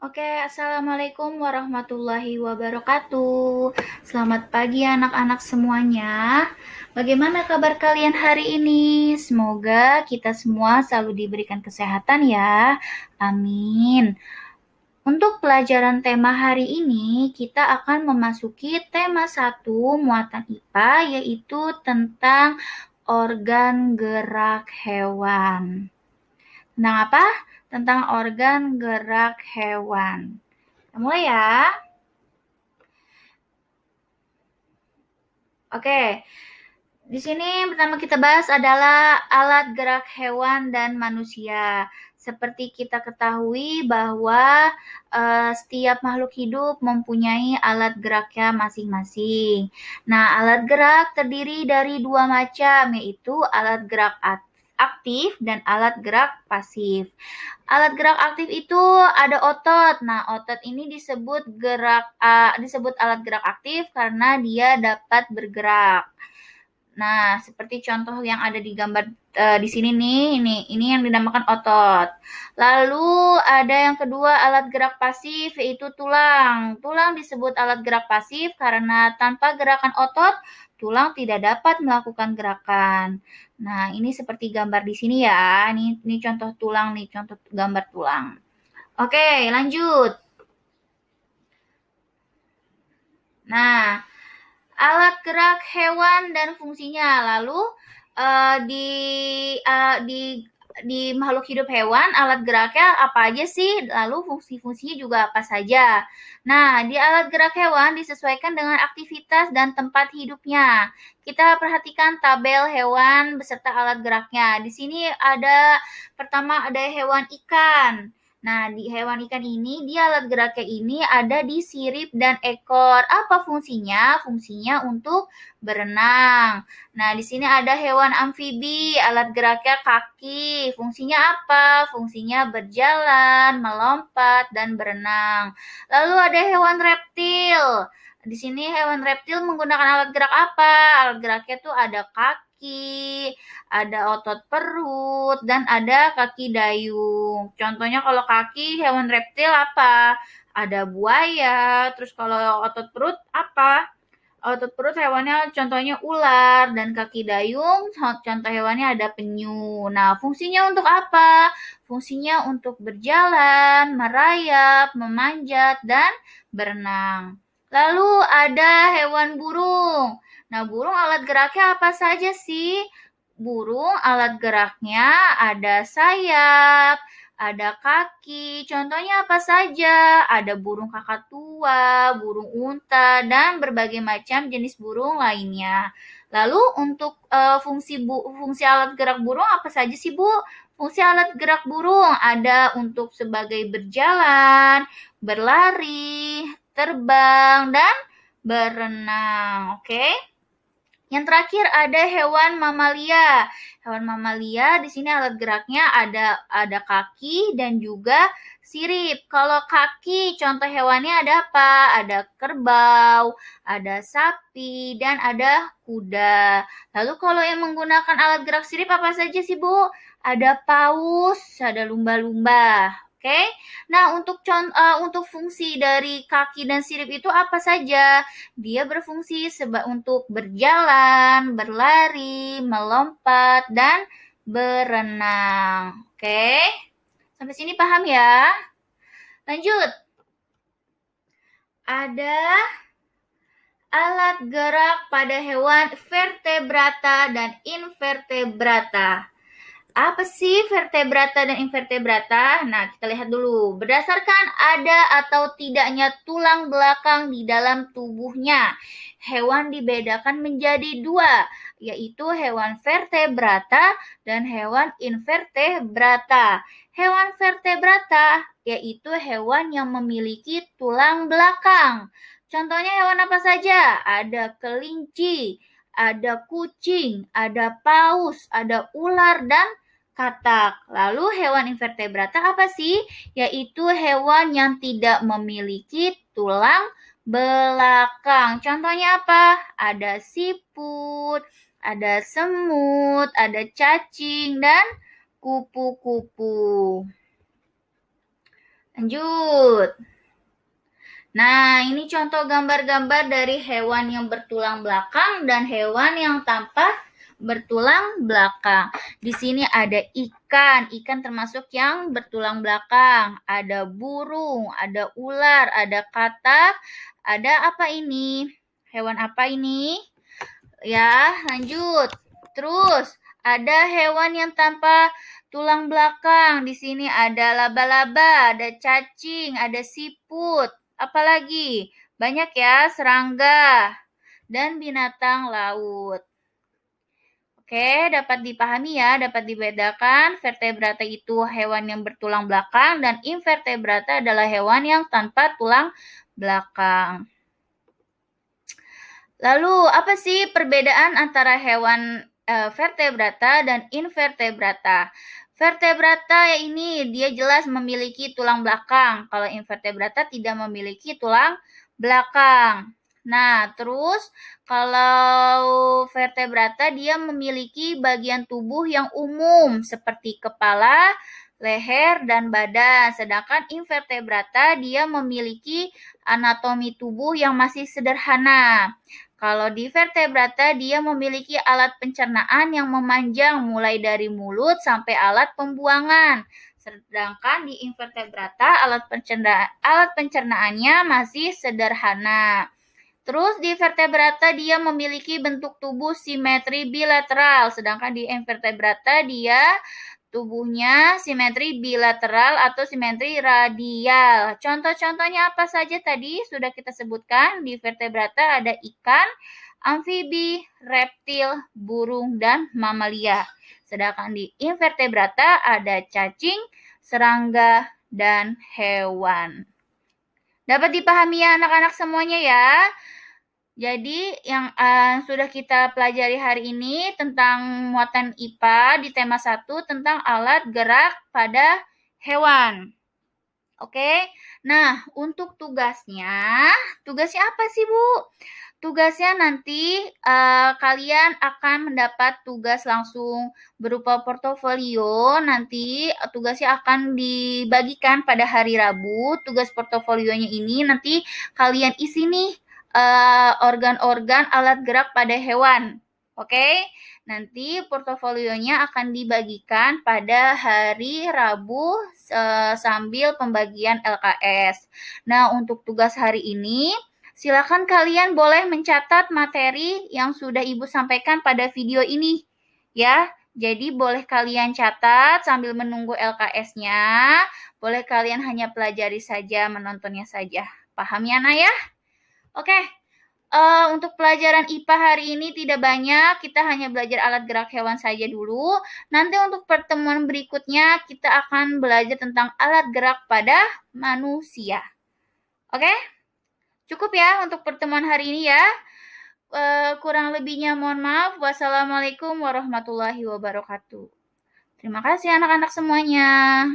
Oke, Assalamualaikum warahmatullahi wabarakatuh. Selamat pagi anak-anak semuanya. Bagaimana kabar kalian hari ini? Semoga kita semua selalu diberikan kesehatan ya. Amin. Untuk pelajaran tema hari ini, kita akan memasuki tema 1 muatan IPA, yaitu tentang organ gerak hewan. Tentang apa? Tentang organ gerak hewan. Mulai ya. Oke. Di sini pertama kita bahas adalah alat gerak hewan dan manusia. Seperti kita ketahui bahwa setiap makhluk hidup mempunyai alat geraknya masing-masing. Nah, alat gerak terdiri dari dua macam, yaitu alat gerak aktif dan alat gerak pasif. Alat gerak aktif itu ada otot. Nah, otot ini disebut alat gerak aktif karena dia dapat bergerak. Nah, seperti contoh yang ada di gambar di sini nih, ini yang dinamakan otot. Lalu ada yang kedua alat gerak pasif, yaitu tulang. Tulang disebut alat gerak pasif karena tanpa gerakan otot, tulang tidak dapat melakukan gerakan. Nah, ini seperti gambar di sini ya. Ini contoh tulang nih, contoh gambar tulang. Oke, lanjut. Nah, alat gerak hewan dan fungsinya. Lalu di makhluk hidup hewan, alat geraknya apa aja sih? Lalu fungsi-fungsinya juga apa saja? Nah, di alat gerak hewan disesuaikan dengan aktivitas dan tempat hidupnya. Kita perhatikan tabel hewan beserta alat geraknya. Di sini pertama ada hewan ikan. Nah, di hewan ikan ini, dia alat geraknya ini ada di sirip dan ekor. Apa fungsinya? Fungsinya untuk berenang. Nah, di sini ada hewan amfibi, alat geraknya kaki. Fungsinya apa? Fungsinya berjalan, melompat, dan berenang. Lalu ada hewan reptil. Di sini hewan reptil menggunakan alat gerak apa? Alat geraknya tuh ada kaki, ada otot perut, dan ada kaki dayung. Contohnya kalau kaki hewan reptil apa? Ada buaya. Terus kalau otot perut apa? Otot perut hewannya contohnya ular, dan kaki dayung contoh hewannya ada penyu. Nah, fungsinya untuk apa? Fungsinya untuk berjalan, merayap, memanjat, dan berenang. Lalu ada hewan burung. Nah, burung alat geraknya apa saja sih? Burung alat geraknya ada sayap, ada kaki. Contohnya apa saja? Ada burung kakatua, burung unta, dan berbagai macam jenis burung lainnya. Lalu untuk fungsi alat gerak burung apa saja sih, Bu? Fungsi alat gerak burung ada untuk sebagai berjalan, berlari, terbang, dan berenang. Oke? Yang terakhir ada hewan mamalia. Hewan mamalia di sini alat geraknya ada kaki dan juga sirip. Kalau kaki, contoh hewannya ada apa? Ada kerbau, ada sapi, dan ada kuda. Lalu kalau yang menggunakan alat gerak sirip apa saja sih, Bu? Ada paus, ada lumba-lumba. Oke. Nah, untuk fungsi dari kaki dan sirip itu apa saja? Dia berfungsi untuk berjalan, berlari, melompat, dan berenang. Oke? Sampai sini paham ya? Lanjut. Ada alat gerak pada hewan vertebrata dan invertebrata. Apa sih vertebrata dan invertebrata? Nah, kita lihat dulu. Berdasarkan ada atau tidaknya tulang belakang di dalam tubuhnya, hewan dibedakan menjadi dua, yaitu hewan vertebrata dan hewan invertebrata. Hewan vertebrata yaitu hewan yang memiliki tulang belakang. Contohnya hewan apa saja? Ada kelinci, ada kucing, ada paus, ada ular, dan katak. Lalu hewan invertebrata apa sih? Yaitu hewan yang tidak memiliki tulang belakang. Contohnya apa? Ada siput, ada semut, ada cacing, dan kupu-kupu. Lanjut. Nah, ini contoh gambar-gambar dari hewan yang bertulang belakang dan hewan yang tanpa bertulang belakang. Di sini ada ikan. Ikan termasuk yang bertulang belakang. Ada burung, ada ular, ada katak. Ada apa ini? Hewan apa ini? Ya, lanjut. Terus, ada hewan yang tanpa tulang belakang. Di sini ada laba-laba, ada cacing, ada siput. Apalagi? Banyak ya, serangga dan binatang laut. Oke, dapat dipahami ya, dapat dibedakan. Vertebrata itu hewan yang bertulang belakang dan invertebrata adalah hewan yang tanpa tulang belakang. Lalu, apa sih perbedaan antara hewan vertebrata dan invertebrata? Vertebrata ini dia jelas memiliki tulang belakang, kalau invertebrata tidak memiliki tulang belakang. Nah, terus kalau vertebrata dia memiliki bagian tubuh yang umum seperti kepala, leher, dan badan. Sedangkan invertebrata dia memiliki anatomi tubuh yang masih sederhana. Kalau di vertebrata, dia memiliki alat pencernaan yang memanjang mulai dari mulut sampai alat pembuangan. Sedangkan di invertebrata, alat pencernaannya masih sederhana. Terus di vertebrata, dia memiliki bentuk tubuh simetri bilateral. Sedangkan di invertebrata, dia tubuhnya simetri bilateral atau simetri radial. Contoh-contohnya apa saja tadi sudah kita sebutkan. Di vertebrata ada ikan, amfibi, reptil, burung, dan mamalia. Sedangkan di invertebrata ada cacing, serangga, dan hewan. Dapat dipahami ya anak-anak semuanya ya? Jadi yang sudah kita pelajari hari ini tentang muatan IPA di tema 1 tentang alat gerak pada hewan. Oke, nah untuk tugasnya apa sih Bu? Tugasnya nanti kalian akan mendapat tugas langsung berupa portofolio. Nanti tugasnya akan dibagikan pada hari Rabu. Tugas portofolionya ini nanti kalian isi nih organ-organ alat gerak pada hewan. Oke, nanti portofolionya akan dibagikan pada hari Rabu sambil pembagian LKS. Nah, untuk tugas hari ini, silakan kalian boleh mencatat materi yang sudah Ibu sampaikan pada video ini. Ya, jadi boleh kalian catat sambil menunggu LKS-nya. Boleh kalian hanya pelajari saja, menontonnya saja. Paham ya, Nak ya? Oke, untuk pelajaran IPA hari ini tidak banyak, kita hanya belajar alat gerak hewan saja dulu. Nanti untuk pertemuan berikutnya, kita akan belajar tentang alat gerak pada manusia. Oke? Cukup ya untuk pertemuan hari ini ya. Kurang lebihnya mohon maaf. Wassalamualaikum warahmatullahi wabarakatuh. Terima kasih anak-anak semuanya.